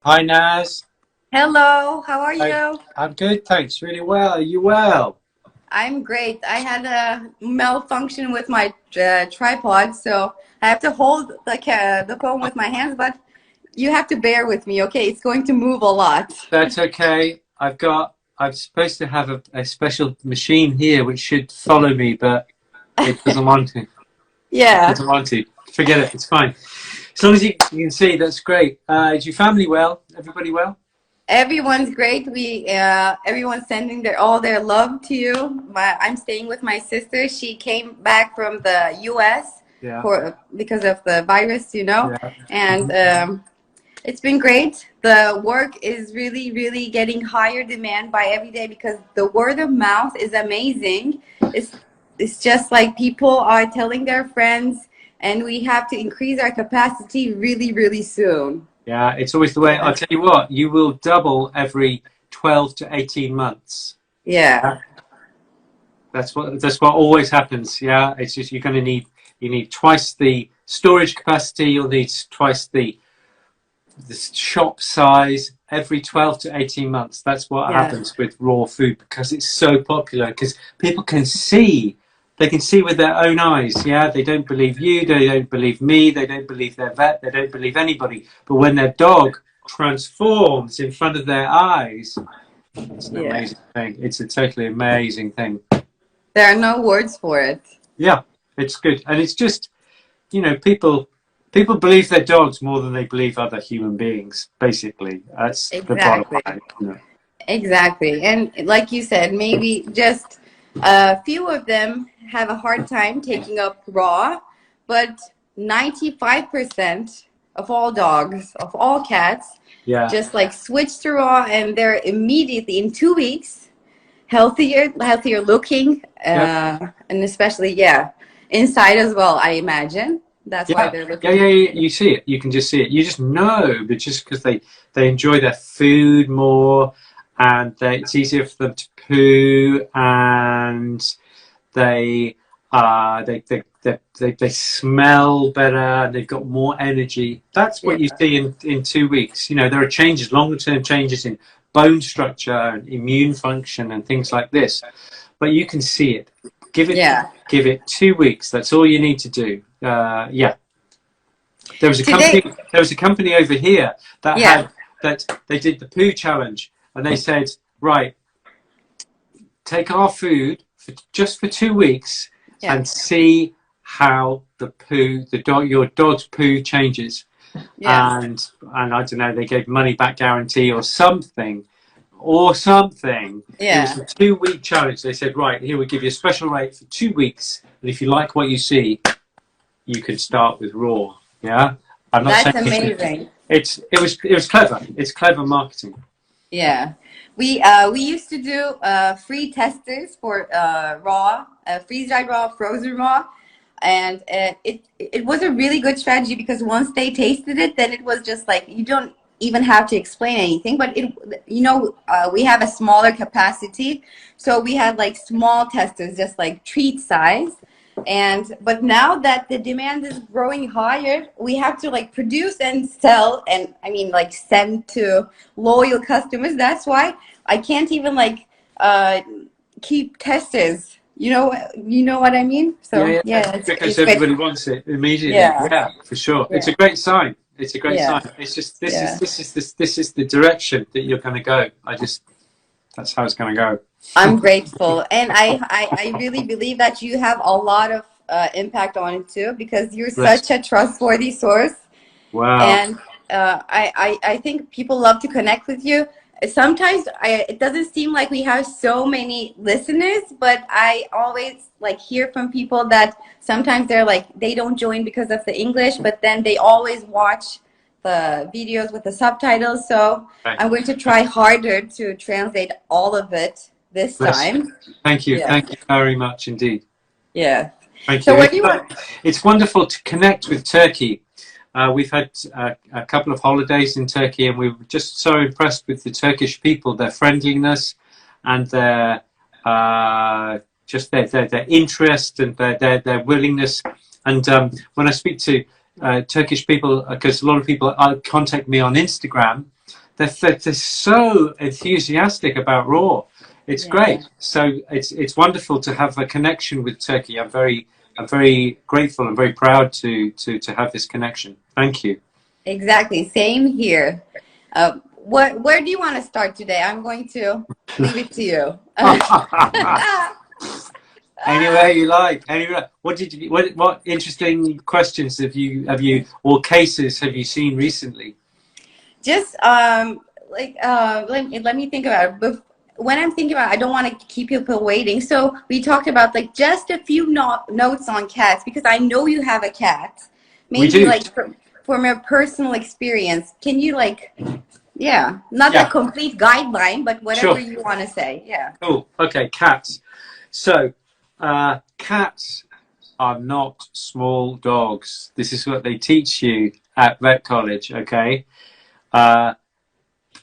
Hi Naz. Hello, how are Hi. you? I'm good, thanks. Really well. Are you well? I'm great. I had a malfunction with my tripod, so I have to hold the phone with my hands, but you have to bear with me, okay? It's going to move a lot. That's okay. I'm supposed to have a special machine here which should follow me, but it doesn't want to. It Yeah, doesn't want to. Forget it. It's fine. As long as you can see, that's great. Is your family well? Everybody well? everyone's great. Everyone's sending all their love to you. I'm staying with my sister. She came back from the US Yeah. because of the virus, Yeah. and it's been great. The work is really, really getting higher demand by every day because the word of mouth is amazing. It's it's just like people are telling their friends, and we have to increase our capacity really, really soon. Yeah. It's always the way. I'll tell you what. You will double every 12 to 18 months. Yeah. That's what always happens. Yeah, it's just you need twice the storage capacity. You'll need twice the shop size every 12 to 18 months. That's what Yeah. happens with raw food because it's so popular. Because people can see, they can see with their own eyes. Yeah, they don't believe you. They don't believe me. They don't believe their vet. They don't believe anybody. But when their dog transforms in front of their eyes, it's an Yeah. amazing thing. It's a totally amazing thing. There are no words for it. Yeah, it's good, and it's just people believe their dogs more than they believe other human beings. Basically, that's the bottom Exactly. line. Exactly. And like you said, maybe just a few of them have a hard time taking up raw, but 95% of all dogs, of all cats, Yeah, just like switch to raw and they're immediately in 2 weeks healthier looking, yeah, and especially, yeah, inside as well, I imagine. That's why yeah, they're yeah, looking. yeah, yeah. You see it. You can just see it. You just know, but just because they enjoy their food more, and it's easier for them to poo, and they they smell better, and they've got more energy. That's Yeah. what you see in 2 weeks. There are changes, longer term changes in bone structure and immune function and things like this. But you can see it. Give it Yeah. give it 2 weeks. That's all you need to do. Yeah. There was a company. Today, There was a company over here that yeah. they did the poo challenge, and they said, right, take our food just for 2 weeks Yeah. and see how your dog's poo changes. Yeah. And I don't know, they gave money back guarantee or something. It was Yeah. a 2 week challenge. They said, right, here we give you a special rate for 2 weeks, and if you like what you see, you can start with raw. Yeah, I'm not saying That's amazing. it was clever. It's clever marketing. Yeah. We used to do free testers for raw, freeze dried raw, frozen raw, and it was a really good strategy because once they tasted it, then it was just like you don't even have to explain anything. But we have a smaller capacity, so we had like small testers, just like treat size. But now that the demand is growing higher, we have to like produce and sell, and I mean like send to loyal customers. That's why I can't even like uh, keep testers. You know what I mean? So Yeah, yeah, yeah, because it's great. everybody wants it immediately. Yeah, Yeah, for sure. It's yeah, a great sign. It's a great yeah, sign. It's just yeah. this is the direction that you're going to go. That's how it's going to go. I'm grateful, and I really believe that you have a lot of impact on it too because you're Bless. such a trustworthy source. Wow. And I think people love to connect with you. Sometimes it doesn't seem like we have so many listeners, but I always like hear from people that sometimes they're like they don't join because of the English, but then they always watch the videos with the subtitles. So Okay. I'm going to try harder to translate all of it this Bless you. time. Thank you. Yeah, Thank you very much indeed. yeah. Thank So you. what do you want? It's wonderful to connect with Turkey. We've had a couple of holidays in Turkey, and we were just so impressed with the Turkish people, their friendliness, and their just their interest and their willingness. And when I speak to Turkish people, because a lot of people contact me on Instagram, they're so enthusiastic about raw. It's great. So it's wonderful to have a connection with Turkey. I'm very grateful and very proud to have this connection. Thank you. Exactly. Same here. Where do you want to start today? I'm going to leave it to you. Anywhere you like. Anywhere. What interesting questions have you or cases have you seen recently? Just let me think about it. But when I'm thinking about it, I don't want to keep people waiting. So we talked about like just a few notes on cats, because I know you have a cat. Maybe We do. like from your personal experience, can you not a complete guideline, but whatever you want to say. Yeah. Cool. Okay, cats. So cats are not small dogs. This is what they teach you at vet college, okay?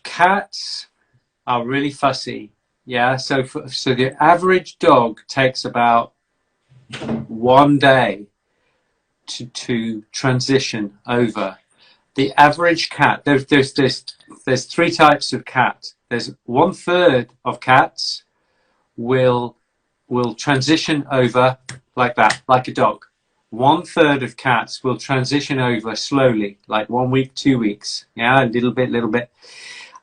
Cats are really fussy. Yeah, so the average dog takes about 1 day to transition over. The average cat, there's 3 types of cat. There's 1/3 of cats will transition over like that, like a dog. 1/3 of cats will transition over slowly, like 1 week, 2 weeks. Yeah, a little bit.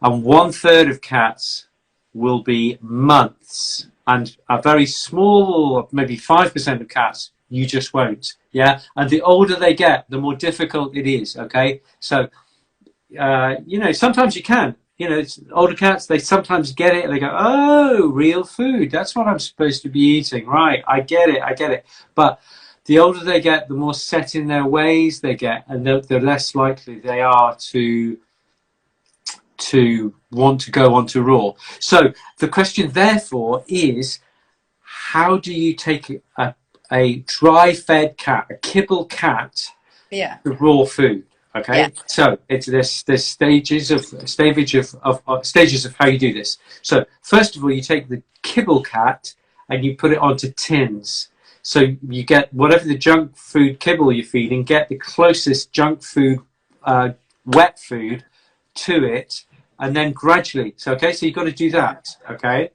And 1/3 of cats will be months. And a very small, maybe 5% of cats, you just won't. Yeah. And the older they get, the more difficult it is. Okay. So, sometimes you can. It's older cats, they sometimes get it and they go, oh, real food. That's what I'm supposed to be eating. Right. I get it. But the older they get, the more set in their ways they get, and the less likely they are to want to go onto raw. So the question therefore is, how do you take a dry-fed cat, a kibble cat, to raw food? Okay, so there's stages of how you do this. So first of all, you take the kibble cat and you put it onto tins. So you get whatever the junk food kibble you're feeding, get the closest junk food, wet food to it, and then gradually. So you've got to do that. Okay,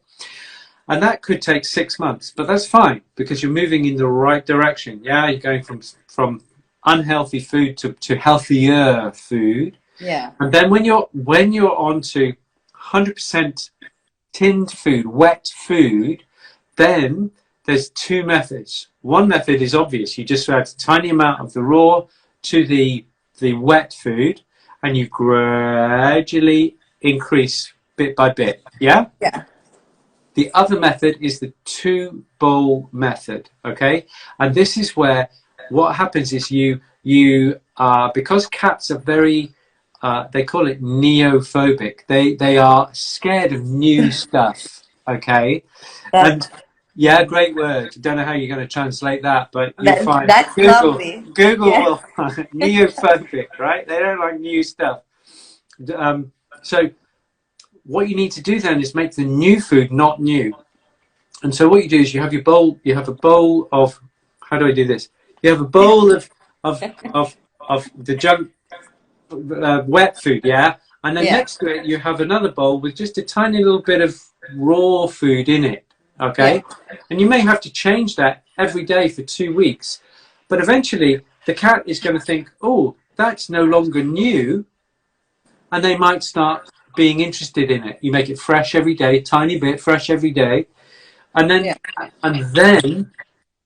and that could take 6 months, but that's fine because you're moving in the right direction. Yeah, you're going from unhealthy food to healthier food. Yeah. And then when you're on to 100% tinned food, wet food, then there's 2 methods. One method is obvious. You just add a tiny amount of the raw to the wet food, and you gradually increase bit by bit. Yeah? Yeah. The other method is the 2-bowl method. Okay? And this is where what happens is you because cats are very they call it neophobic. They are scared of new stuff. Okay, and yeah, great word. Don't know how you're going to translate that, but you'll find that's lovely. Google will find neophobic, right? They don't like new stuff. So what you need to do then is make the new food not new. And so what you do is you have a bowl of, how do I do this? You have a bowl of the junk wet food, yeah? And then next to it, you have another bowl with just a tiny little bit of raw food in it, okay? Yeah. And you may have to change that every day for 2 weeks. But eventually, the cat is going to think, oh, that's no longer new. And they might start being interested in it. You make it fresh every day, tiny bit, fresh every day. And then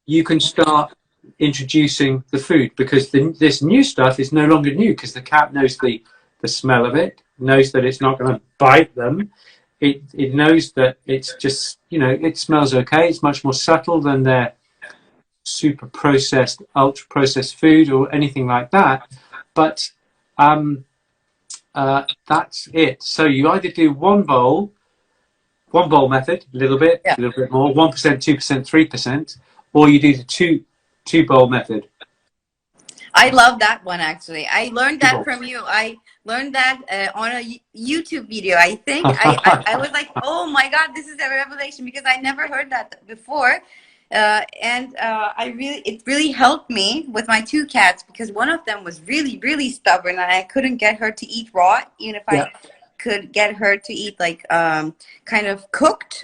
you can start introducing the food, because this new stuff is no longer new, because the cat knows the smell of it, knows that it's not going to bite them. It knows that it's just, it smells okay. It's much more subtle than their super processed, ultra processed food or anything like that. But that's it. So you either do one bowl method, a little bit more, 1%, 2%, 3%, or you do the two bowl method. I love that one, actually. I learned that from you. I learned that on a YouTube video, I think. I was like, oh my God, this is a revelation, because I never heard that before. It really helped me with my 2 cats, because one of them was really, really stubborn, and I couldn't get her to eat raw, even if I could get her to eat like kind of cooked.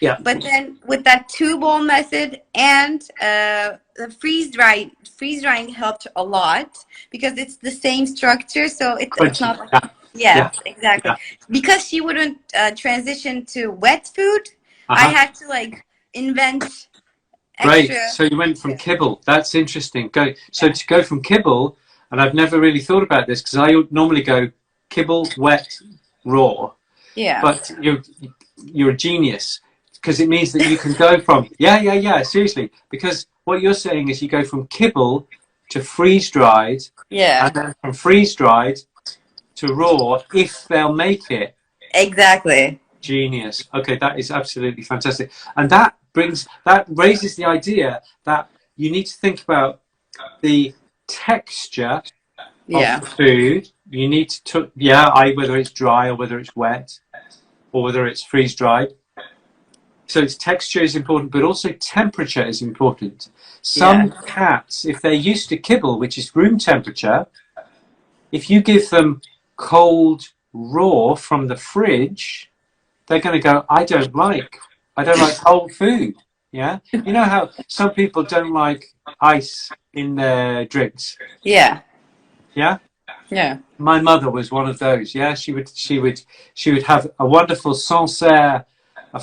Yeah. But then with that 2-bowl method and the freeze drying helped a lot because it's the same structure, so it's not like, exactly. Because she wouldn't transition to wet food, I had to like invent extra. Great. So you went from kibble. That's interesting. So to go from kibble, and I've never really thought about this because I normally go kibble, wet, raw. Yeah. But you're a genius because it means that you can go from seriously, because what you're saying is you go from kibble to freeze dried, and then from freeze dried to raw if they'll make it. Exactly. Genius. Okay, that is absolutely fantastic, and that raises the idea that you need to think about the texture of the food. You need to whether it's dry or whether it's wet or whether it's freeze dried. So its texture is important, but also temperature is important. Some cats, if they're used to kibble, which is room temperature, if you give them cold raw from the fridge, they're going to go, I don't like cold food. Yeah. You know how some people don't like ice in their drinks. Yeah. Yeah. Yeah. My mother was one of those. Yeah. She would have a wonderful Sancerre, a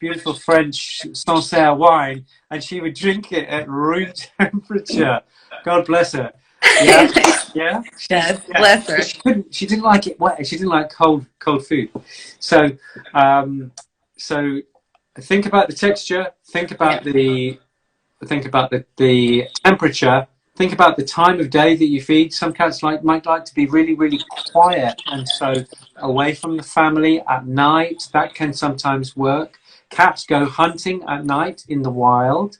beautiful French Sancerre wine, and she would drink it at room temperature. God bless her. Yeah. Yeah. Yes, bless her. She didn't like it wet. She didn't like cold food. So think about the texture. Think about the temperature. Think about the time of day that you feed. Some cats might like to be really, really quiet, and so away from the family at night. That can sometimes work. Cats go hunting at night in the wild,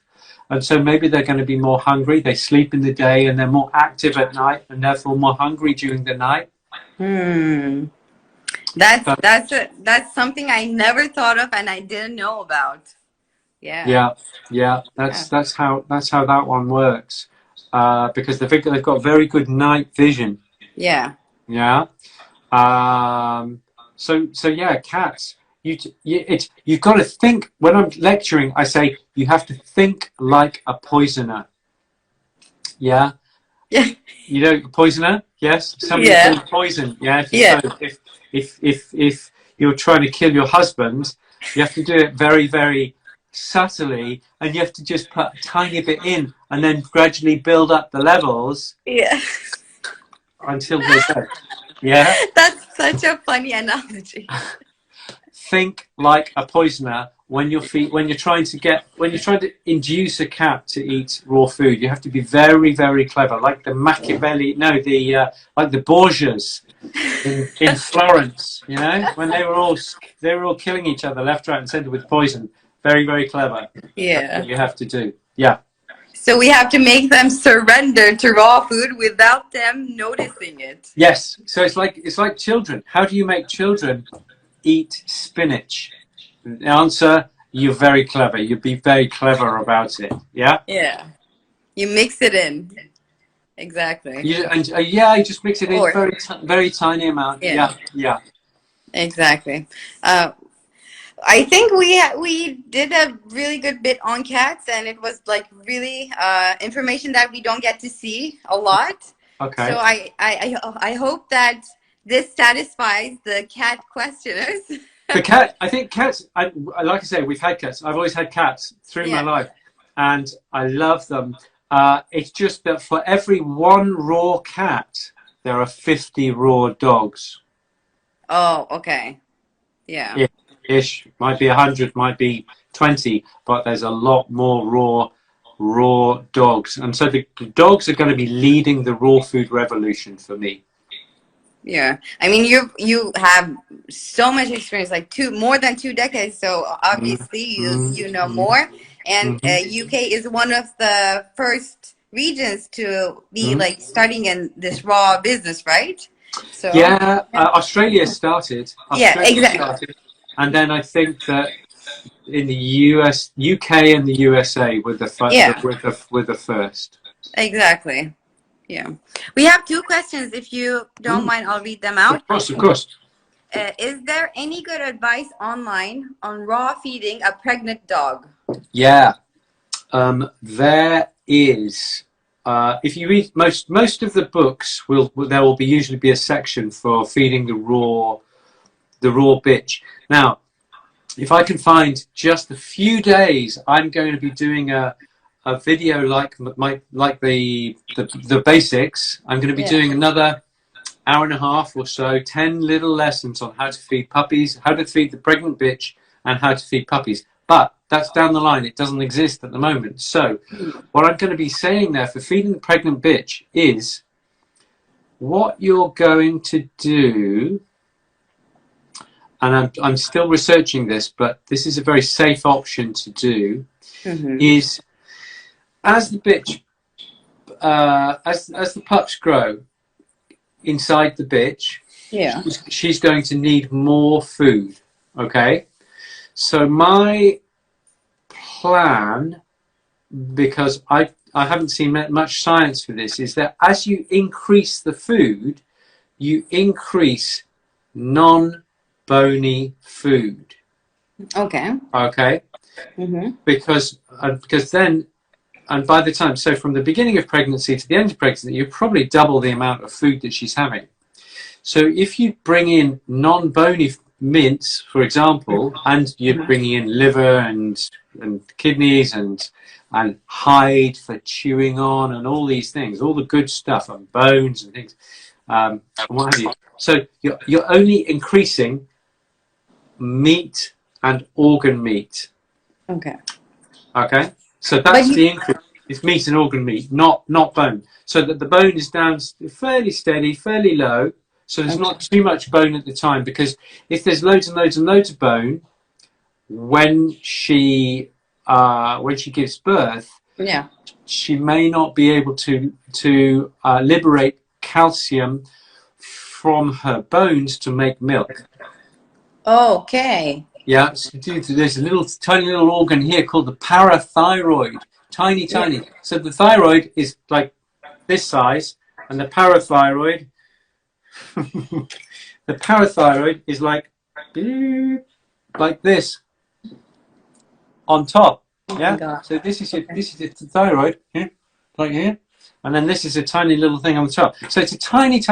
and so maybe they're going to be more hungry. They sleep in the day and they're more active at night, and therefore more hungry during the night. That's something I never thought of and I didn't know about. Yeah. That's how that one works. Because they've got very good night vision. Yeah. Cats. You've got to think. When I'm lecturing, I say you have to think like a poisoner. Yeah. Yeah. You know, poisoner. Yes. Somebody called poison. Yeah. So if you're trying to kill your husband, you have to do it very, very subtly, and you have to just put a tiny bit in and then gradually build up the levels until they're dead. Yeah, that's such a funny analogy. Think like a poisoner when you're trying to induce a cat to eat raw food. You have to be very, very clever, like the Machiavelli, like the Borgias in Florence. You know, when they were all killing each other left, right, and centre with poison. Very, very clever. Yeah. That's what you have to do. Yeah. So we have to make them surrender to raw food without them noticing it. Yes. So it's like children. How do you make children eat spinach? The answer, you're very clever. You'd be very clever about it. Yeah? Yeah. You mix it in. Exactly. You just mix it in very tiny amount. Yeah. Exactly. I think we did a really good bit on cats, and it was like really information that we don't get to see a lot. Okay. So I hope that this satisfies the cat questioners. I think cats. Like I say, we've had cats. I've always had cats through my life, and I love them. It's just that for every one raw cat, there are 50 raw dogs. Oh, okay. Yeah. Ish, might be 100, might be 20, but there's a lot more raw dogs, and so the dogs are going to be leading the raw food revolution for me. Yeah, I mean you have so much experience, like more than 2 decades, so obviously you know more, and UK is one of the first regions to be like starting in this raw business, right? So Australia started. Exactly. And then I think that in the UK and the USA were the first. Exactly. Yeah. We have 2 questions. If you don't mind, I'll read them out. Of course. is there any good advice online on raw feeding a pregnant dog? Yeah, there is. If you read most of the books, there will usually be a section for feeding the raw bitch. Now, if I can find just a few days, I'm going to be doing a video like the basics. I'm going to be doing another hour and a half or so, 10 little lessons on how to feed puppies, how to feed the pregnant bitch, and how to feed puppies. But that's down the line. It doesn't exist at the moment. So what I'm going to be saying there for feeding the pregnant bitch is what you're going to do, and I'm still researching this, but this is a very safe option to do, is as the bitch, as the pups grow inside the bitch, she's going to need more food, okay? So my plan, because I haven't seen much science for this, is that as you increase the food, you increase non-bony food. Okay. Okay. Because then, and by the time, so from the beginning of pregnancy to the end of pregnancy, you probably double the amount of food that she's having. So if you bring in non-bony mince, for example, and you're bringing in liver and kidneys and hide for chewing on and all these things, all the good stuff, and bones and things, and what have you. So you're only increasing meat and organ meat. Okay. So that's the increase. It's meat and organ meat, not bone. So that the bone is down fairly steady, fairly low. So there's not too much bone at the time, because if there's loads and loads and loads of bone, when she gives birth, she may not be able to liberate calcium from her bones to make milk. Okay. Yeah, so there's a tiny little organ here called the parathyroid. Tiny. So the thyroid is like this size, and the parathyroid, is like this on top. Yeah. So this is the thyroid here, like here, and then this is a tiny little thing on the top. So it's a tiny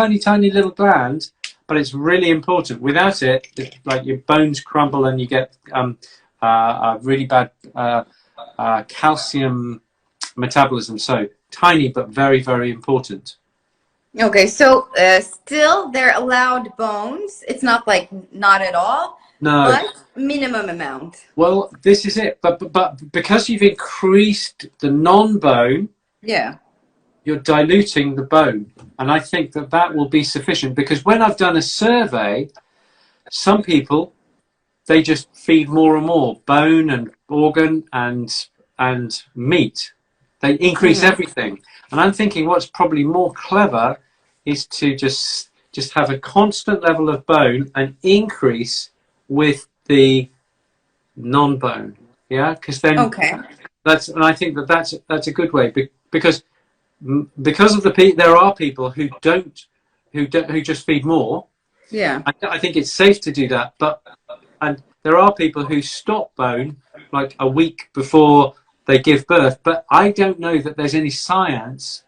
little gland, but it's really important. Without it, like your bones crumble and you get really bad calcium metabolism. So tiny, but very, very important. Okay, so still they're allowed bones. It's not like not at all. No. But minimum amount. Well, this is it. But because you've increased the non-bone, you're diluting the bone. And I think that will be sufficient, because when I've done a survey, some people, they just feed more and more bone and organ and meat. They increase everything. And I'm thinking what's probably more clever is to just have a constant level of bone and increase with the non-bone. Yeah, because then and I think that's a good way, because of there are people who just feed more. Yeah, I think it's safe to do that, and there are people who stop bone like a week before they give birth, but I don't know that there's any science,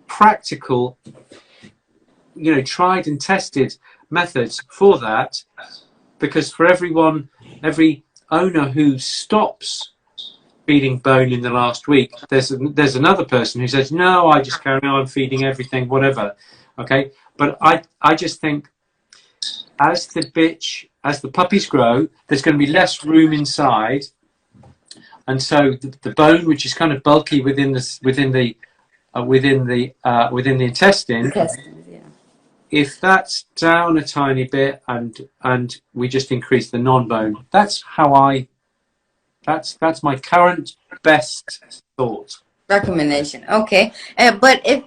practical, tried and tested methods for that, because for every owner who stops feeding bone in the last week, there's another person who says, no, I just carry on feeding everything, whatever. Okay, but I just think as the puppies grow, there's going to be less room inside, and so the bone, which is kind of bulky within the intestine, if that's down a tiny bit and we just increase the non-bone, that's my current best thought. Recommendation. Okay. But if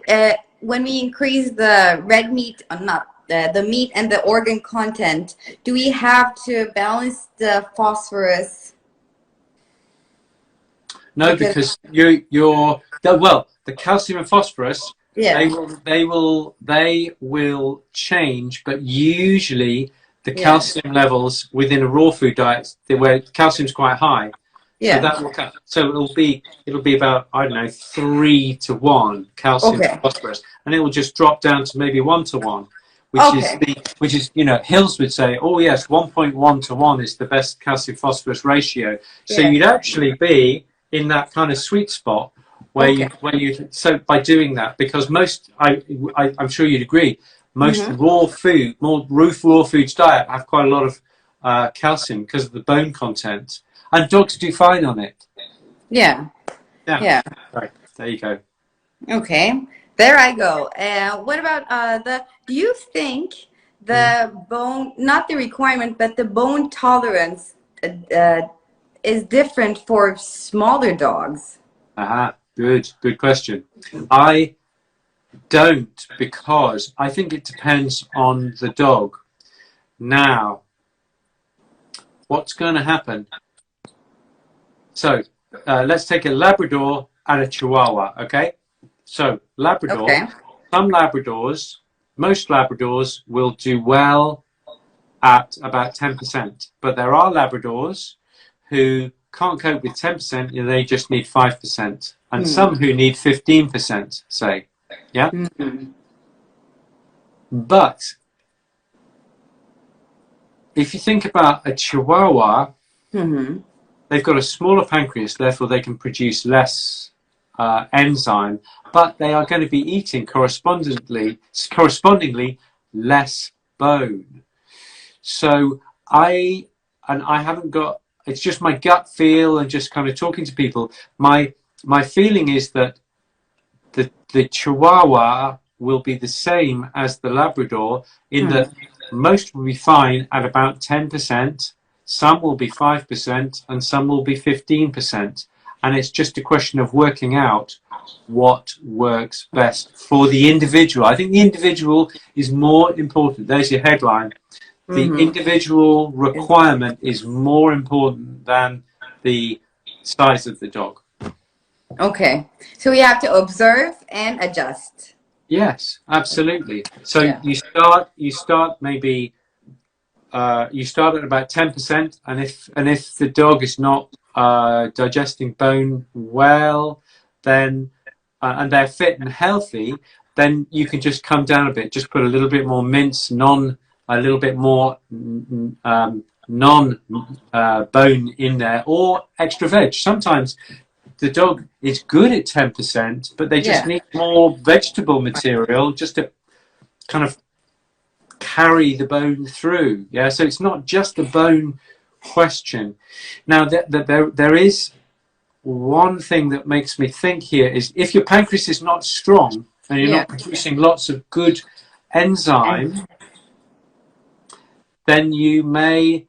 when we increase the red meat, the meat and the organ content, do we have to balance the phosphorus? No, because the calcium and phosphorus, they will change, but usually the calcium levels within a raw food diet where calcium's quite high. Yeah. So that will so it'll be about, I don't know, 3 to 1 calcium to phosphorus, and it will just drop down to maybe 1 to 1, which is you know, Hills would say, oh yes, 1.1 to 1 is the best calcium phosphorus ratio. So you'd actually be in that kind of sweet spot where you so by doing that, because most I'm sure you'd agree, most raw foods diet have quite a lot of calcium because of the bone content. And dogs do fine on it. Yeah. Right, there you go. Okay, there I go. What about do you think the bone, not the requirement, but the bone tolerance is different for smaller dogs? Good question. I don't, because I think it depends on the dog. Now, what's going to happen? So let's take a Labrador and a Chihuahua, okay? So Labrador, some Labradors, most Labradors will do well at about 10%, but there are Labradors who can't cope with 10%, and they just need 5%, and some who need 15%, say, yeah? But if you think about a Chihuahua, they've got a smaller pancreas, therefore they can produce less enzyme, but they are going to be eating correspondingly less bone. So I haven't got, it's just my gut feel and just kind of talking to people. My feeling is that the Chihuahua will be the same as the Labrador, in that most will be fine at about 10%. Some will be 5% and some will be 15%. And it's just a question of working out what works best for the individual. I think the individual is more important. There's your headline. The individual requirement is more important than the size of the dog. Okay. So we have to observe and adjust. Yes, absolutely. So you start maybe you start at about 10%, and if the dog is not digesting bone well, then and they're fit and healthy, then you can just come down a bit. Just put a little bit more mince, a little bit more non bone in there, or extra veg. Sometimes the dog is good at 10%, but they just need more vegetable material just to kind of carry the bone through. Yeah, so it's not just the bone question. Now, there is one thing that makes me think here is, if your pancreas is not strong and you're not producing lots of good enzyme, then you may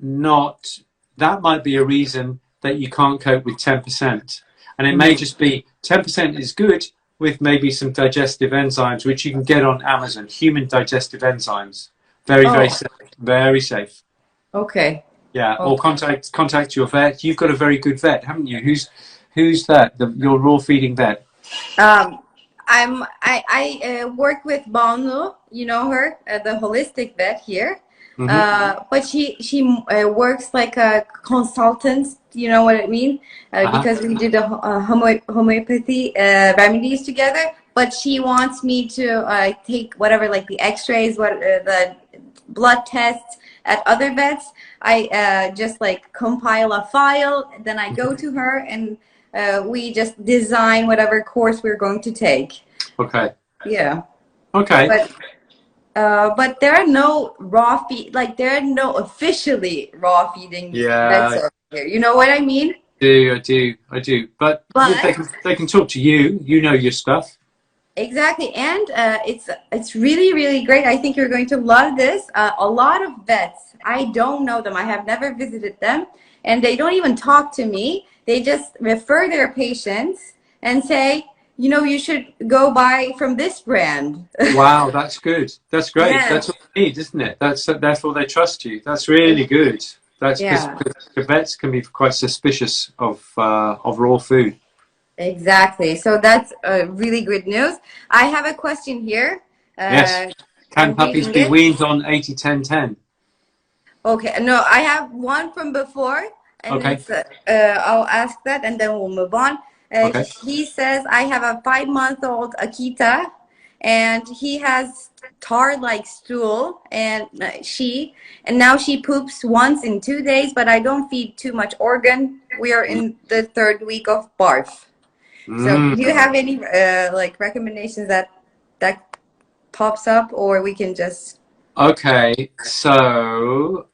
not, that might be a reason that you can't cope with 10%. And it may just be 10% is good with maybe some digestive enzymes, which you can get on Amazon, human digestive enzymes. Very safe. Very safe. Okay. Yeah, or contact your vet. You've got a very good vet, haven't you? Who's that? Your raw feeding vet? I work with Banu, you know her, the holistic vet here. But she works like a consultant, you know what I mean? Because we did a homeopathy remedies together. But she wants me to take whatever, like the X-rays, the blood tests at other vets. I just like compile a file, then I go to her, and we just design whatever course we're going to take. Okay. Yeah. Okay. But there are no raw feed, like there are no officially raw feeding vets over here. You know what I mean? I do. But they can talk to you. You know your stuff. Exactly, and it's really, really great. I think you're going to love this. A lot of vets, I don't know them. I have never visited them, and they don't even talk to me. They just refer their patients and say, you know, you should go buy from this brand. Wow, that's good. That's great. Yes. That's what they need, isn't it? Therefore they trust you. That's really good. That's because the vets can be quite suspicious of raw food. Exactly. So that's really good news. I have a question here. Yes. Can puppies be weaned on 80-10-10? Okay, no, I have one from before, and Okay. it's I'll ask that, and then we'll move on. Okay. He says, I have a 5-month-old Akita, and he has tar-like stool, and now she poops once in 2 days, but I don't feed too much organ. We are in the 3rd week of barf. So, do you have any like recommendations that pops up, or we can just? Okay, so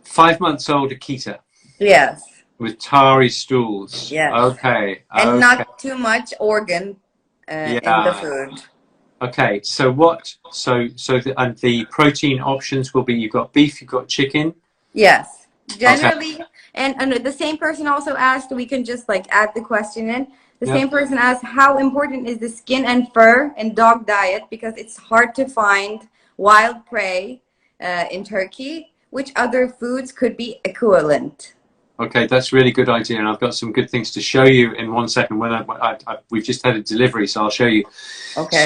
5-month-old Akita. Yes. With tarry stools. Yes. Okay. And not too much organ in the food. Okay. So what? So the protein options will be, you've got beef, you've got chicken. Yes. Generally, okay. and the same person also asked. We can just like add the question in. The same person asked, how important is the skin and fur in dog diet, because it's hard to find wild prey in Turkey. Which other foods could be equivalent? Okay, that's a really good idea, and I've got some good things to show you in 1 second. When we've just had a delivery, so I'll show you. Okay.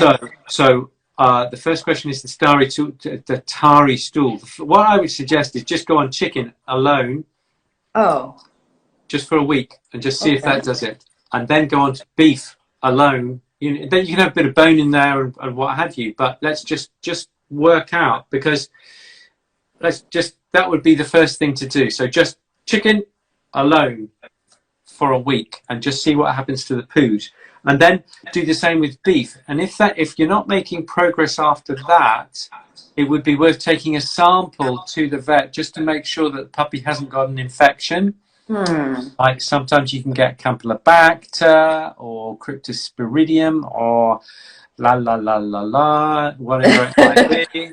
So the first question is the tari stool. What I would suggest is just go on chicken alone. Oh. Just for a week, and just see if that does it, and then go on to beef alone. Then you can have a bit of bone in there and what have you. But let's just work out, because that would be the first thing to do. So just chicken alone for a week and just see what happens to the poos, and then do the same with beef. And if you're not making progress after that, it would be worth taking a sample to the vet just to make sure that the puppy hasn't got an infection. Like sometimes you can get Campylobacter or Cryptosporidium or whatever it might be.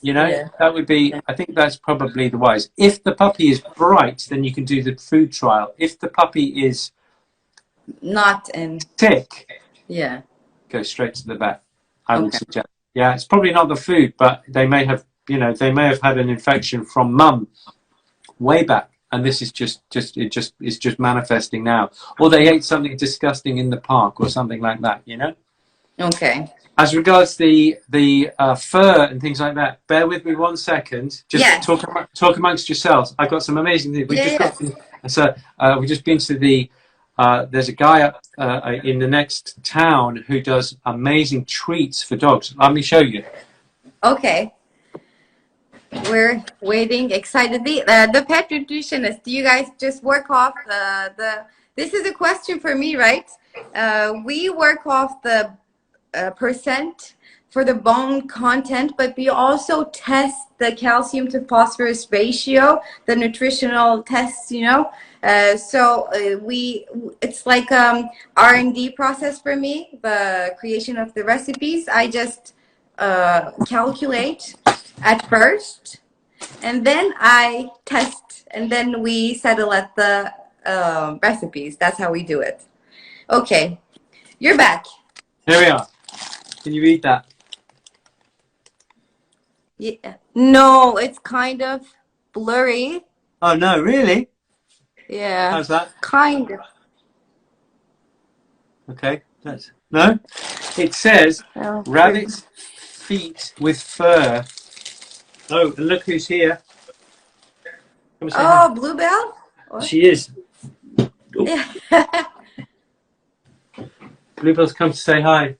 That would be, I think that's probably the wise. If the puppy is bright, then you can do the food trial. If the puppy is not sick, go straight to the vet. I would suggest. Yeah, it's probably not the food, but they may have had an infection from mum way back, and this is just manifesting now. Or they ate something disgusting in the park or something like that, Okay. As regards the fur and things like that, bear with me 1 second. Just talk amongst yourselves. I've got some amazing things. We've just been to the. There's a guy up in the next town who does amazing treats for dogs. Let me show you. Okay. We're waiting excitedly. The pet nutritionist. Do you guys just work off the? This is a question for me, right? We work off the percent for the bone content, but we also test the calcium to phosphorus ratio, the nutritional tests, it's like R&D process for me, the creation of the recipes. I just calculate at first, and then I test, and then we settle at the recipes. That's how we do it. Okay, you're back. Here we are. Can you read that? Yeah. No, it's kind of blurry. Oh no, really? Yeah. How's that? Kind of. Okay, no. It says rabbit's feet with fur. Oh, and look who's here. Bluebell? What? She is. Yeah. Bluebell's come to say hi.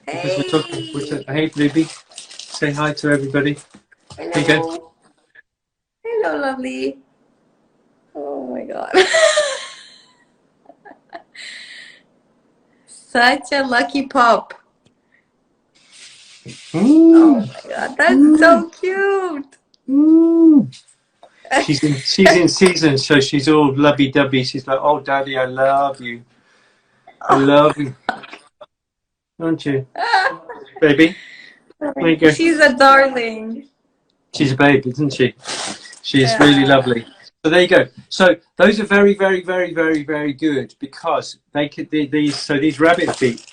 Hey. Hey, Bluebie. Say hi to everybody. Hello. Here you go. Hello, lovely. Oh my God. Such a lucky pup. Oh my God, that's so cute. She's in season, so she's all lovey-dovey. She's like, oh, Daddy, I love you. I love you. Aren't you? Baby? There you go. She's a darling. She's a babe, isn't she? She's really lovely. So there you go. So those are very, very, very, very, very good, because these rabbit feet,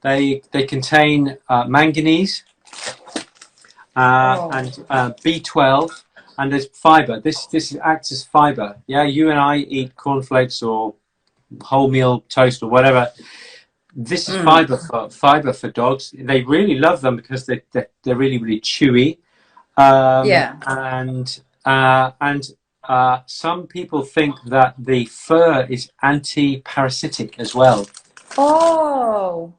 they contain manganese and B12, and there's fiber. This acts as fiber. Yeah, you and I eat cornflakes or wholemeal toast or whatever. This is fiber for dogs. They really love them because they're really, really chewy. Yeah. And some people think that the fur is anti-parasitic as well. Oh.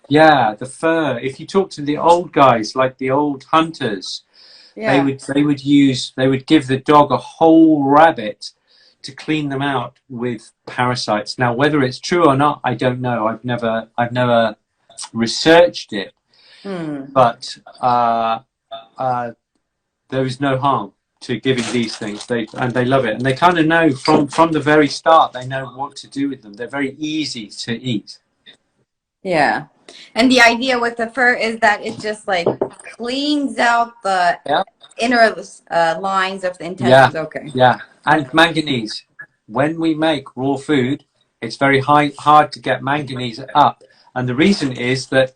Yeah, the fur. If you talk to the old guys, like the old hunters, Yeah. they would give the dog a whole rabbit to clean them out with parasites. Now, whether it's true or not, I don't know. I've never researched it, but there is no harm to giving these things. They love it, and they kind of know from the very start. They know what to do with them. They're very easy to eat. Yeah. And the idea with the fur is that it just like cleans out the inner lines of the intestines. Yeah. Okay. Yeah. And manganese. When we make raw food, it's very hard to get manganese up. And the reason is that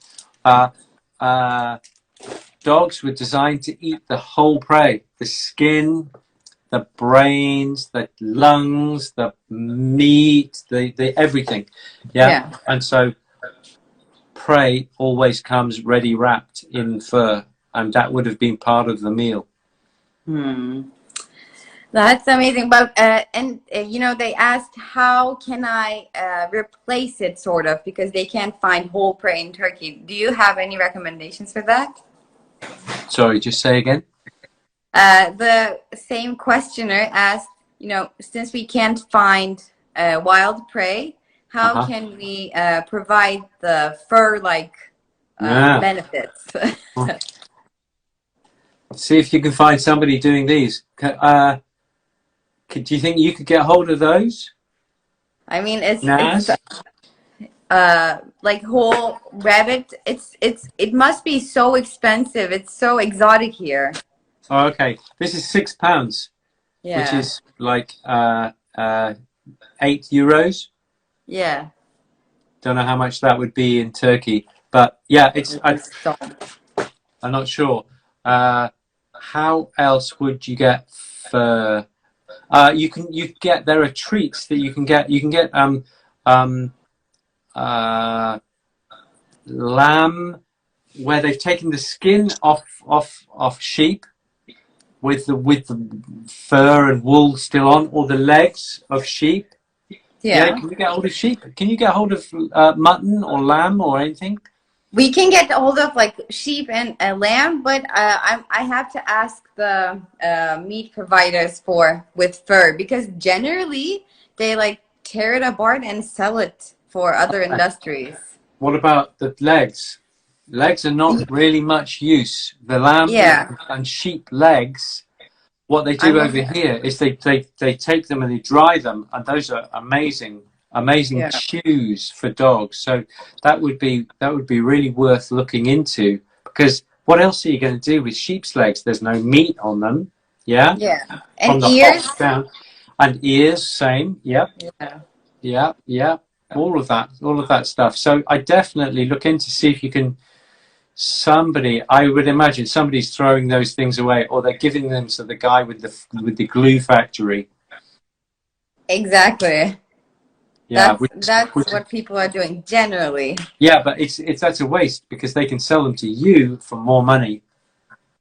dogs were designed to eat the whole prey. The skin, the brains, the lungs, the meat, the everything. Yeah. And so prey always comes ready wrapped in fur, and that would have been part of the meal. That's amazing. But they asked, how can I replace it, sort of, because they can't find whole prey in Turkey. Do you have any recommendations for that? Sorry, just say again. The same questioner asked, since we can't find wild prey, how can we provide the fur-like benefits? See if you can find somebody doing these. Do you think you could get hold of those? I mean, it's like whole rabbit. It must be so expensive. It's so exotic here. Oh, okay. This is £6, which is like €8. Yeah. Don't know how much that would be in Turkey, but yeah, I'm not sure. How else would you get fur? There are treats that you can get. You can get lamb, where they've taken the skin off sheep with the fur and wool still on, or the legs of sheep. Yeah. Can you get hold of sheep? Can you get hold of mutton or lamb or anything? We can get hold of like sheep and lamb, but I have to ask the meat providers with fur, because generally they like tear it apart and sell it for other industries. What about the legs? Legs are not really much use. The lamb and sheep legs, what they do over here is they take them and they dry them, and those are amazing chews for dogs. So that would be really worth looking into, because what else are you going to do with sheep's legs? There's no meat on them. Yeah. And ears down. And ears, same. Yeah. All of that stuff. So I definitely look in to see if you can. I would imagine somebody's throwing those things away, or they're giving them to the guy with the glue factory. Exactly. Yeah, that's what people are doing generally. Yeah, but that's a waste, because they can sell them to you for more money.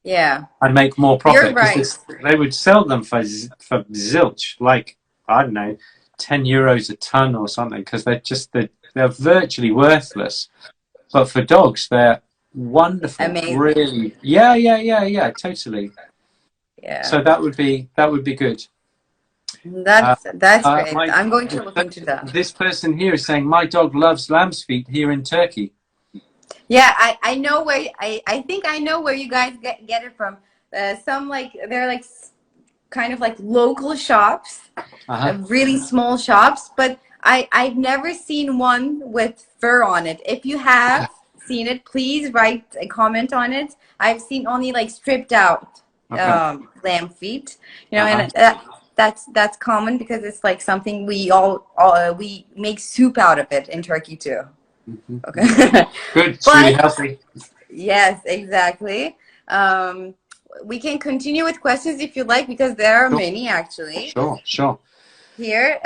Yeah. And make more profit. You're right. They would sell them for zilch, like, I don't know, €10 a ton or something, because they're virtually worthless. But for dogs, they're wonderful. Amazing. Really. Yeah, totally. Yeah. So that would be good. That's great. I'm going to look into that. This person here is saying, my dog loves lamb's feet here in Turkey. Yeah, I know where. I think I know where you guys get it from. They're like kind of like local shops, really small shops. But I've never seen one with fur on it. If you have seen it, please write a comment on it. I've seen only like stripped out lamb feet. And that's common, because it's like something we make soup out of it in Turkey too. Okay. Good. It's really healthy. Yes, exactly. We can continue with questions if you like, because there are many actually. Sure. Here,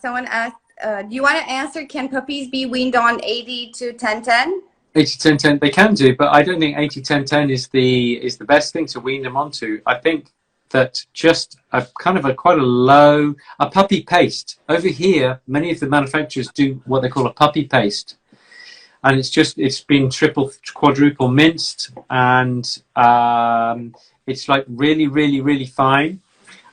someone asked, do you want to answer, can puppies be weaned on 80 to 1010? 80-10-10, they can do, but I don't think 80-10-10 is the best thing to wean them onto. I think that just a kind of quite a low, a puppy paste. Over here, many of the manufacturers do what they call a puppy paste. And it's been triple, quadruple minced, and it's like really, really, really fine.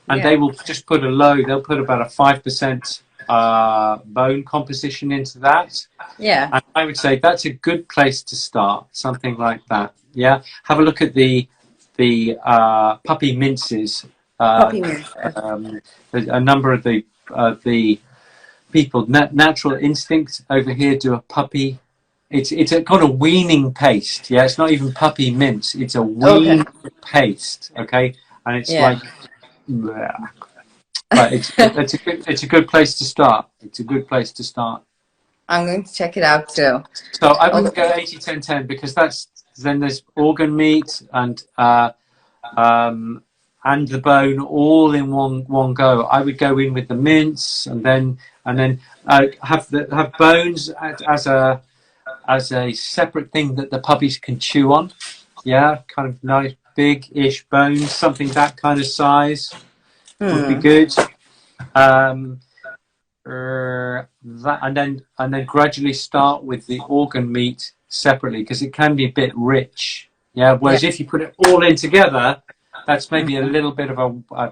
And they will just put they'll put about a 5% bone composition into that. Yeah. And I would say that's a good place to start, something like that. Yeah. Have a look at the puppy minces. Puppy mince. A number of the people, Natural Instinct over here, do a puppy. It's a kind of weaning paste. Yeah, it's not even puppy mince. It's a wean paste. Okay, and it's like. But it's a good place to start. It's a good place to start. I'm going to check it out too. So I wouldn't go 80-10-10 because then there's organ meat and the bone all in one go. I would go in with the mince and then have bones as a separate thing that the puppies can chew on. Yeah, kind of nice big-ish bones, something that kind of size would be good. And then gradually start with the organ meat separately because it can be a bit rich. Yeah. Whereas if you put it all in together, that's maybe a little bit of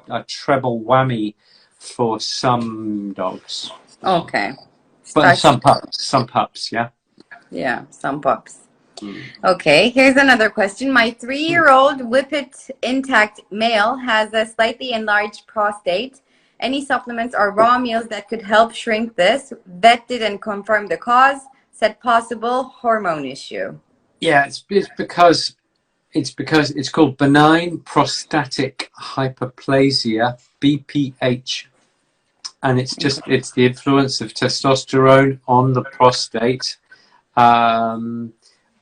a treble whammy for some dogs. Okay. But some pups, yeah. Yeah, some pups. Okay, here's another question. My 3-year-old whippet intact male has a slightly enlarged prostate. Any supplements or raw meals that could help shrink this? Vet didn't confirm the cause, said possible hormone issue. Yeah, it's because it's called benign prostatic hyperplasia, BPH. And it's the influence of testosterone on the prostate.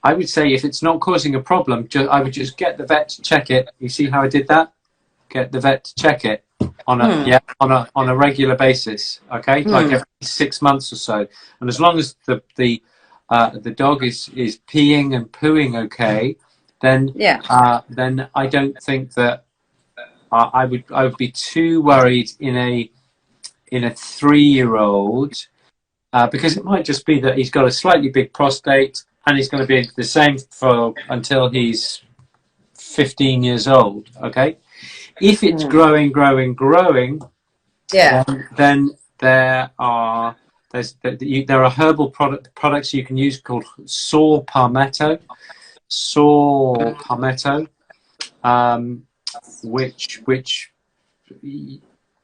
I would say if it's not causing a problem, I would just get the vet to check it. You see how I did that? Get the vet to check it on a regular basis. Okay, like every 6 months or so. And as long as the dog is peeing and pooing okay, then I don't think that I would be too worried in a 3-year-old because it might just be that he's got a slightly big prostate. And he's going to be the same until he's 15 years old. Okay, if it's growing, then there are herbal products you can use called saw palmetto, which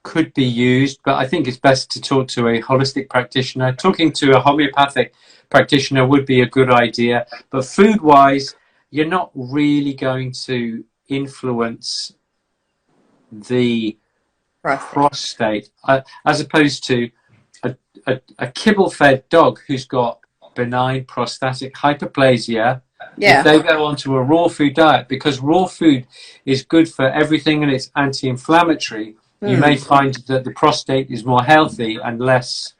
could be used, but I think it's best to talk to a holistic practitioner. Talking to a homeopathic practitioner would be a good idea, but food-wise, you're not really going to influence the prostate as opposed to a kibble-fed dog who's got benign prostatic hyperplasia. If they go onto a raw food diet, because raw food is good for everything and it's anti-inflammatory, you may find that the prostate is more healthy and less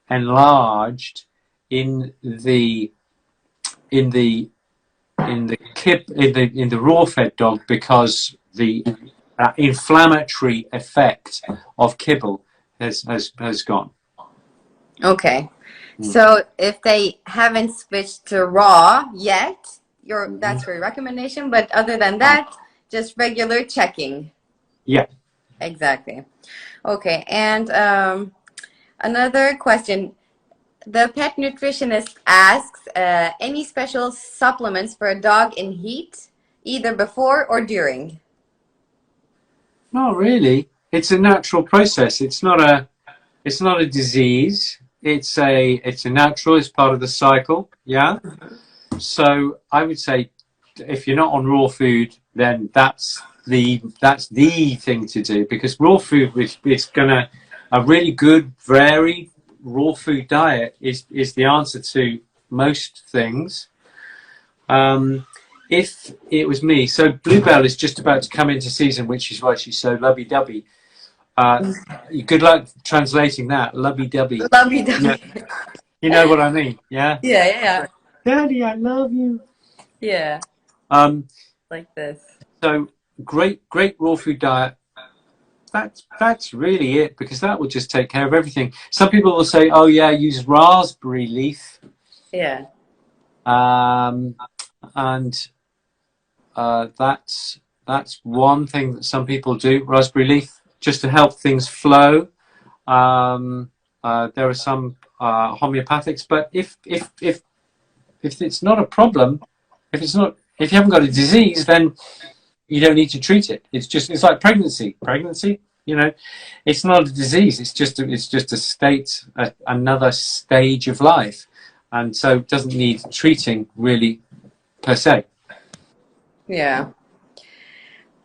enlarged in the raw fed dog because the inflammatory effect of kibble has gone. Okay, so if they haven't switched to raw yet, that's your recommendation. But other than that, just regular checking. Yeah. Exactly. Okay, and another question. The pet nutritionist asks, any special supplements for a dog in heat, either before or during? Not really. It's a natural process. It's not a disease. It's a natural. It's part of the cycle. Yeah. So I would say, if you're not on raw food, then that's the thing to do, because raw food it's gonna a really good varied raw food diet is the answer to most things. If it was me, so Bluebell is just about to come into season, which is why she's so lovey-dovey. Good luck translating that, lovey-dovey. Lovey-dovey. You know what I mean, yeah? Yeah. Daddy, I love you. Yeah. Um, Like this. so great raw food diet. That's really it, because that will just take care of everything. Some people will say, oh yeah, use raspberry leaf. Yeah. And that's one thing that some people do, raspberry leaf, just to help things flow. There are some homeopathics, but if it's not a problem, if you haven't got a disease, then you don't need to treat it. It's like pregnancy. You know, it's not a disease. It's just a state, another stage of life, and so it doesn't need treating really per se. Yeah.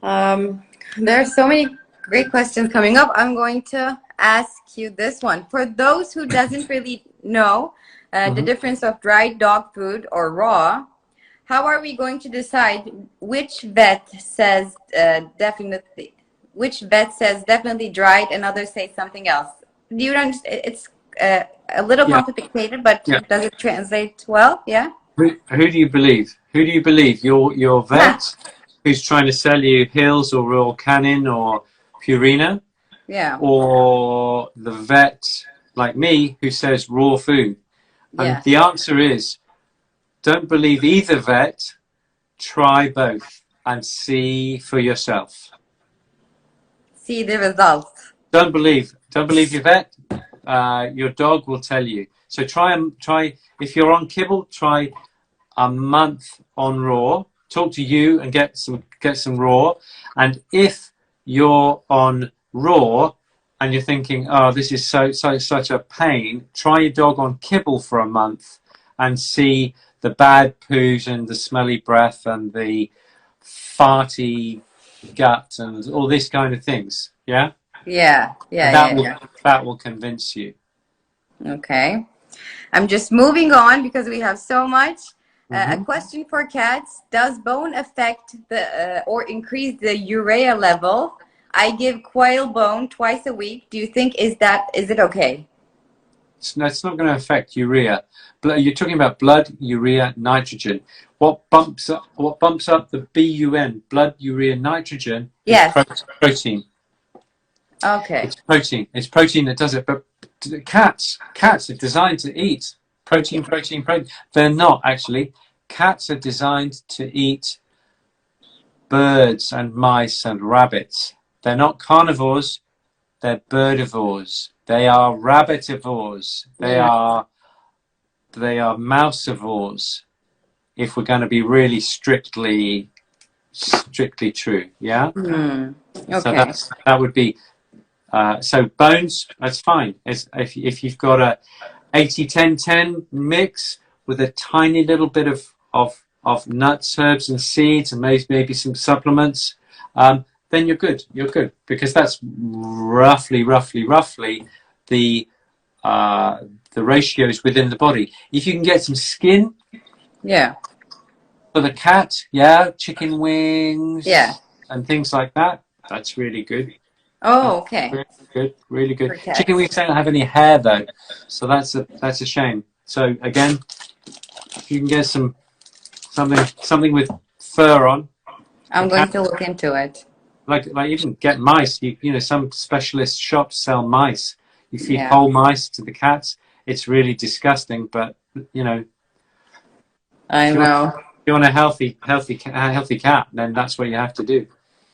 There are so many great questions coming up. I'm going to ask you this one. For those who doesn't really know the difference of dried dog food or raw, how are we going to decide which vet says definitely dried and others say something else? Do you understand? It's a little complicated, but does it translate well? Yeah. Who do you believe? Who do you believe? Your vet who's trying to sell you Hills or Royal Canin or Purina? Yeah. Or the vet like me who says raw food? And the answer is, don't believe either vet. Try both and see for yourself. See the results. Don't believe your vet. Your dog will tell you. So try if you're on kibble, try a month on raw. Talk to you and get some raw. And if you're on raw and you're thinking, oh, this is such a pain, try your dog on kibble for a month and see the bad poos and the smelly breath and the farty gut and all these kind of things. Yeah? That will convince you. Okay. I'm just moving on because we have so much. A question for cats. Does bone affect the or increase the urea level? I give quail bone twice a week. Do you think is it okay? It's not going to affect urea. You're talking about blood, urea, nitrogen. What bumps up the BUN, blood, urea, nitrogen? Yes. Is protein. Okay. It's protein that does it. But cats are designed to eat protein. They're not actually. Cats are designed to eat birds and mice and rabbits. They're not carnivores. They're birdivores. They are rabbitivores. They are mousivores. If we're going to be really strictly true, yeah. Okay. So that would be. So bones, that's fine. If you've got a 80-10-10 mix with a tiny little bit of nuts, herbs, and seeds, and maybe some supplements, then you're good. You're good, because that's roughly the ratios within the body. If you can get some skin, for the cat, chicken wings, and things like that, that's really good. Oh, okay. Really good. Chicken wings don't have any hair though, so that's a shame. So again, if you can get something with fur on, I'm going to look into it. Like even get mice. You know, some specialist shops sell mice. You feed whole mice to the cats. It's really disgusting, but you know. I know. If you want a healthy cat, then that's what you have to do.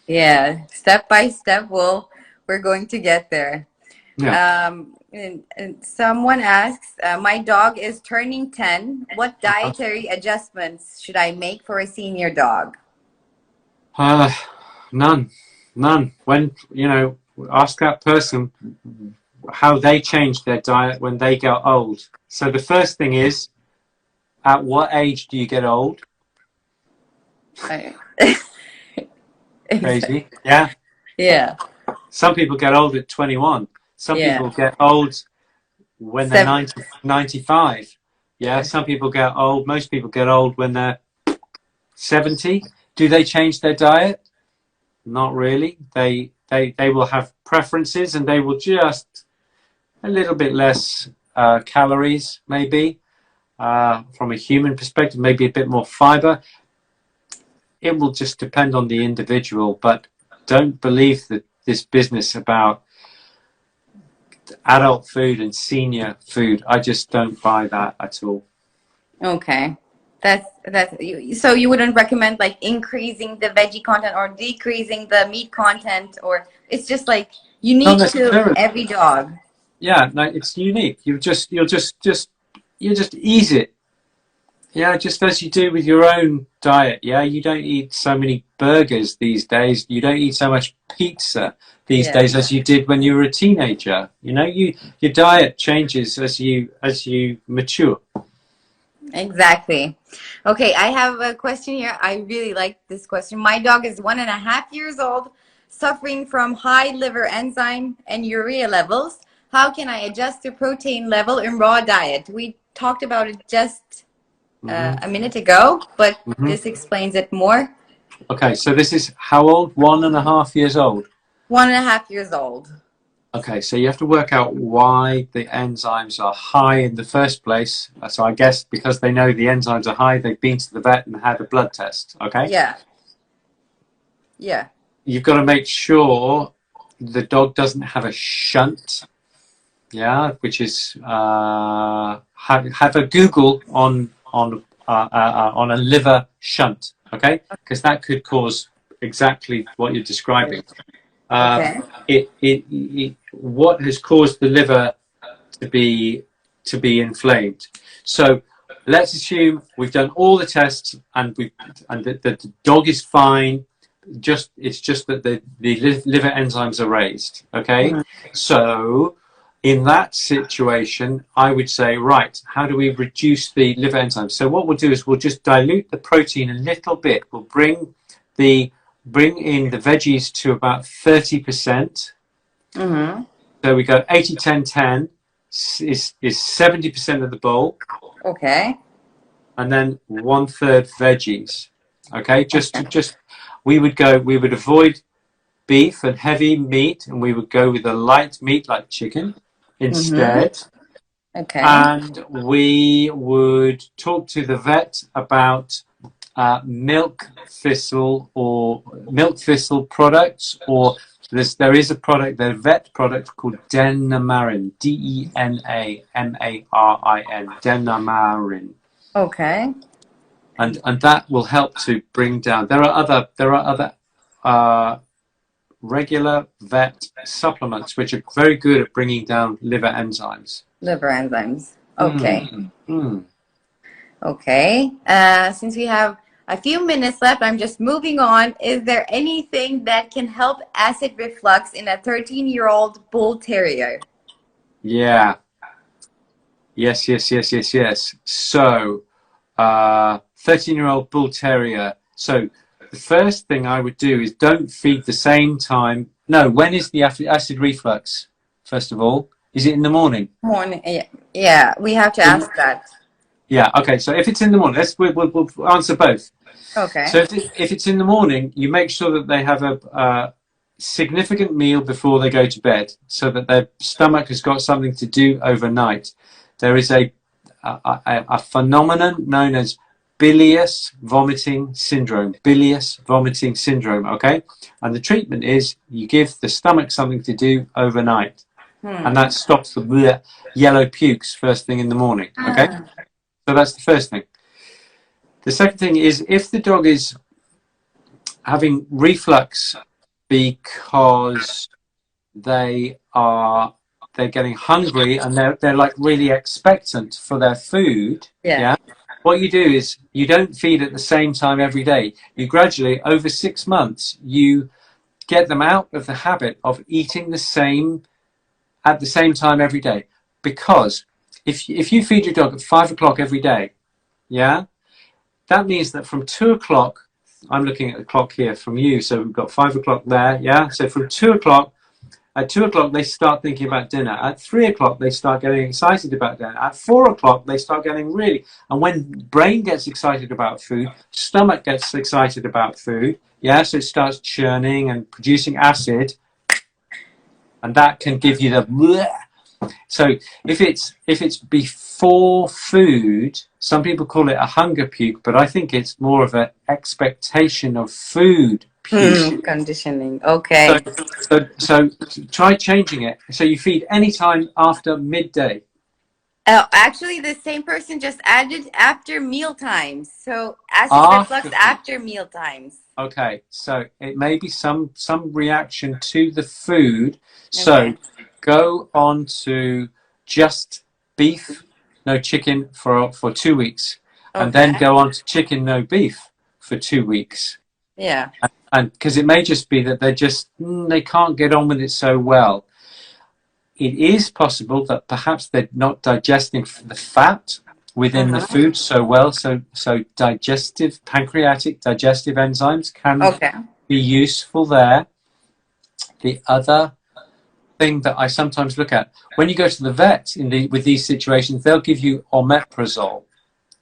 Yeah, step by step, we're going to get there. Yeah. And someone asks, my dog is turning 10. What dietary adjustments should I make for a senior dog? None. When, ask that person how they change their diet when they get old. So the first thing is, at what age do you get old? Crazy. Yeah. Yeah. Some people get old at 21. Some people get old when they're 95. Yeah. Some people get old. Most people get old when they're 70. Do they change their diet? Not really. They will have preferences, and they will just a little bit less calories, maybe. from a human perspective, maybe a bit more fiber. It will just depend on the individual, but don't believe that this business about adult food and senior food. I just don't buy that at all. Okay. So you wouldn't recommend like increasing the veggie content or decreasing the meat content, or it's just like unique to every dog? Yeah, no, it's unique. You'll just ease it. Yeah, just as you do with your own diet. Yeah, you don't eat so many burgers these days. You don't eat so much pizza these days as you did when you were a teenager. You know, your diet changes as you mature. Exactly. Okay, I have a question here. I really like this question. My dog is 1.5 years old, suffering from high liver enzyme and urea levels. How can I adjust the protein level in raw diet? We talked about it just a minute ago, but this explains it more. Okay, so this is how old? 1.5 years old? 1.5 years old. Okay, so you have to work out why the enzymes are high in the first place. So I guess because they know the enzymes are high, they've been to the vet and had a blood test, okay? Yeah. Yeah. You've got to make sure the dog doesn't have a shunt, yeah, which is have a Google on a liver shunt, okay? Because that could cause exactly what you're describing. What has caused the liver to be inflamed? So let's assume we've done all the tests and the dog is fine. It's just that the liver enzymes are raised. Okay, so in that situation, I would say, right, how do we reduce the liver enzymes? So what we'll do is we'll just dilute the protein a little bit. We'll bring in the veggies to about 30%. So we go 80-10-10 is 70% of the bowl. Okay. And then 1/3 veggies. Okay, we would avoid beef and heavy meat, and we would go with a light meat like chicken instead. Okay. And we would talk to the vet about milk thistle products, or there is a product, the vet product called Denamarin, Denamarin, Denamarin. Okay. And that will help to bring down. There are other regular vet supplements which are very good at bringing down liver enzymes. Liver enzymes. Okay. Okay. Since we have a few minutes left, I'm just moving on. Is there anything that can help acid reflux in a 13-year-old bull terrier? Yeah. Yes. So, 13-year-old bull terrier. So the first thing I would do is don't feed the same time. No, when is the acid reflux, first of all? Is it in the morning? Morning. Yeah, we have to ask that. Yeah, okay. So if it's in the morning, we'll answer both. Okay. So if it's in the morning, you make sure that they have a significant meal before they go to bed, so that their stomach has got something to do overnight. There is a phenomenon known as bilious vomiting syndrome. Bilious vomiting syndrome, okay? And the treatment is you give the stomach something to do overnight. And that stops the yellow pukes first thing in the morning, okay? So that's the first thing. The second thing is if the dog is having reflux because they're getting hungry and they're like really expectant for their food, yeah? What you do is you don't feed at the same time every day. You gradually, over 6 months, you get them out of the habit of eating at the same time every day. Because if you feed your dog at 5 o'clock every day, yeah, that means that from 2 o'clock, I'm looking at the clock here from you, so we've got 5 o'clock there, yeah? So from 2 o'clock, at 2 o'clock, they start thinking about dinner. At 3 o'clock, they start getting excited about dinner. At 4 o'clock, they start getting and when brain gets excited about food, stomach gets excited about food, yeah, so it starts churning and producing acid, and that can give you the bleh. So if it's for food. Some people call it a hunger puke, but I think it's more of an expectation of food puke. Conditioning. Okay. So try changing it. So you feed anytime after midday. Actually, the same person just added after meal times. So acid reflux after meal times. Okay, so it may be some reaction to the food. So go on to just beef, no chicken for 2 weeks, and then go on to chicken, no beef for 2 weeks. Yeah. And because it may just be that they can't get on with it so well. It is possible that perhaps they're not digesting the fat within the food so well. So pancreatic digestive enzymes can be useful there. The other thing that I sometimes look at, when you go to the vet with these situations, they'll give you omeprazole.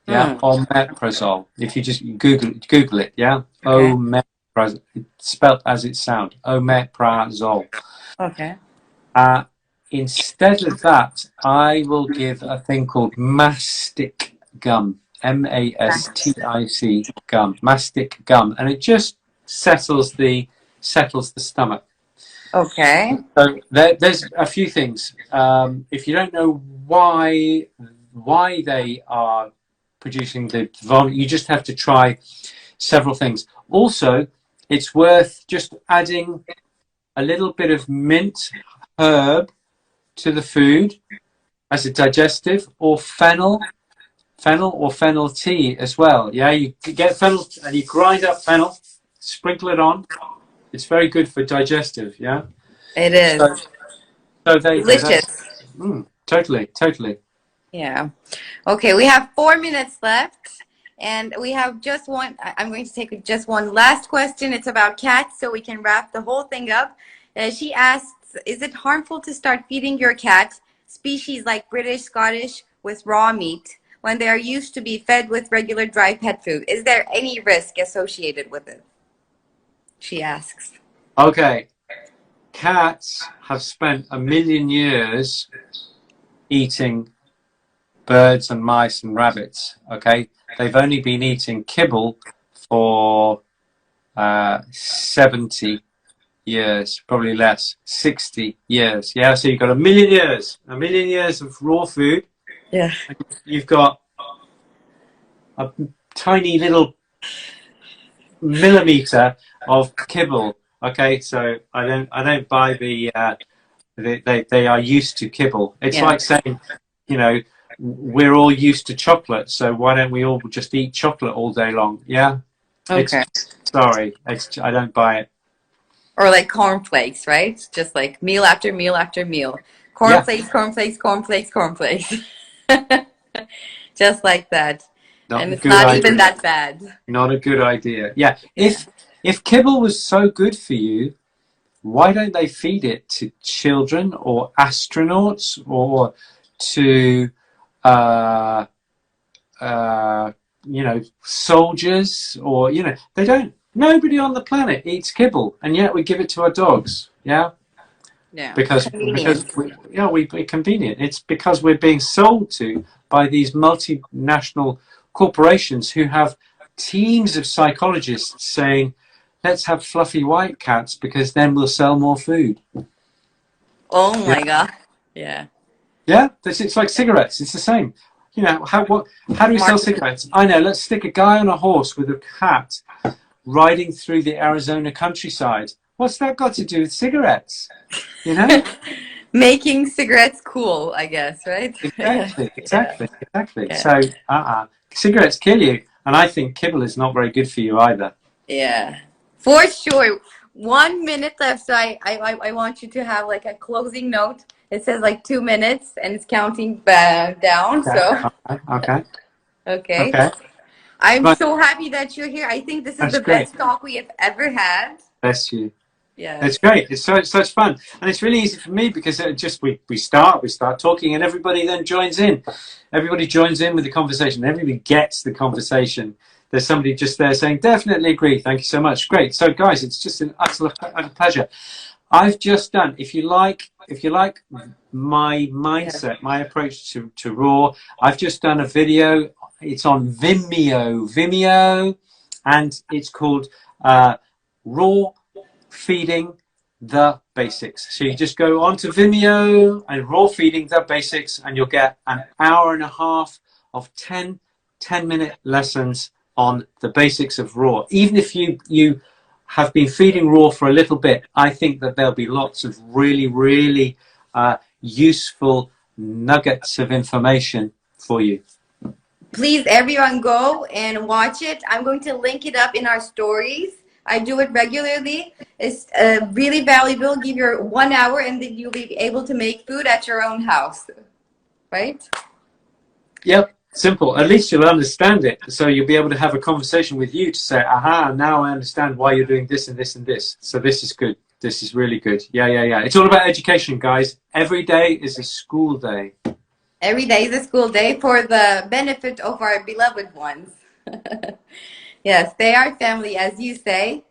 Yeah, omeprazole. If you just Google it, yeah, omeprazole. It's spelled as it sounds, omeprazole. Okay. Instead of that, I will give a thing called mastic gum, mastic gum, mastic gum, and it just settles the stomach. Okay. So there's a few things. If you don't know why they are producing the vomit, you just have to try several things. Also, it's worth just adding a little bit of mint herb to the food as a digestive, or fennel or fennel tea as well. Yeah, you get fennel and you grind up fennel, sprinkle it on. It's very good for digestive. Yeah, it is. So delicious. Totally. Yeah. Okay, we have 4 minutes left, and we have just one. I'm going to take just one last question. It's about cats, so we can wrap the whole thing up. She asks, is it harmful to start feeding your cat species like British, Scottish with raw meat when they are used to be fed with regular dry pet food? Is there any risk associated with it? She asks. Okay. Cats have spent 1 million years eating birds and mice and rabbits. Okay. They've only been eating kibble for 70 years, probably less, 60 years. Yeah, so you've got 1 million years of raw food. Yeah. You've got a tiny little millimeter of kibble. Okay, so I don't buy they are used to kibble. It's like saying, we're all used to chocolate, so why don't we all just eat chocolate all day long? Yeah. Okay. I don't buy it. Or like cornflakes, right? Just like meal after meal after meal. Cornflakes. Just like that. And it's not even that bad. Not a good idea. Yeah. If kibble was so good for you, why don't they feed it to children or astronauts or to soldiers, or they don't. Nobody on the planet eats kibble, and yet we give it to our dogs. Yeah. Because we're convenient. It's because we're being sold to by these multinational corporations who have teams of psychologists saying, let's have fluffy white cats because then we'll sell more food. Oh my God. Yeah. Yeah, it's like cigarettes. It's the same. How do we sell cigarettes? I know. Let's stick a guy on a horse with a cat riding through the Arizona countryside. What's that got to do with cigarettes? Making cigarettes cool, I guess, right? Exactly. Yeah. So, cigarettes kill you, and I think kibble is not very good for you either. Yeah, for sure. 1 minute left, so I want you to have like a closing note. It says like 2 minutes, and it's counting down. So. Okay. I'm so happy that you're here. I think this is the best talk we have ever had. Bless you. Yeah. It's great. It's such fun. And it's really easy for me because we start talking and everybody then joins in. Everybody joins in with the conversation. Everybody gets the conversation. There's somebody just there saying, definitely agree. Thank you so much. Great. So guys, it's just an utter pleasure. I've just done, if you like my mindset, my approach to raw, I've just done a video. It's on Vimeo, and it's called Raw Feeding the Basics. So you just go onto Vimeo and Raw Feeding the Basics, and you'll get an hour and a half of 10-minute lessons on the basics of raw. Even if you have been feeding raw for a little bit, I think that there'll be lots of really useful nuggets of information for you. Please, everyone, go and watch it. I'm going to link it up in our stories. I do it regularly. It's really valuable. Give your 1 hour, and then you'll be able to make food at your own house. Right? Yep. Simple. At least you'll understand it. So you'll be able to have a conversation with you to say, aha, now I understand why you're doing this and this and this. So this is good. This is really good. Yeah. It's all about education, guys. Every day is a school day. Every day is a school day for the benefit of our beloved ones. Yes, they are family, as you say.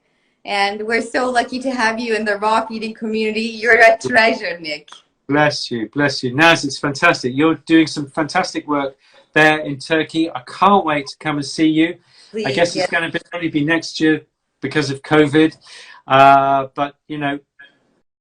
And we're so lucky to have you in the raw feeding community. You're a treasure, Nick. Bless you. Naz, it's fantastic. You're doing some fantastic work there in Turkey. I can't wait to come and see you. Please, I guess it's going to only be next year because of COVID. But, you know,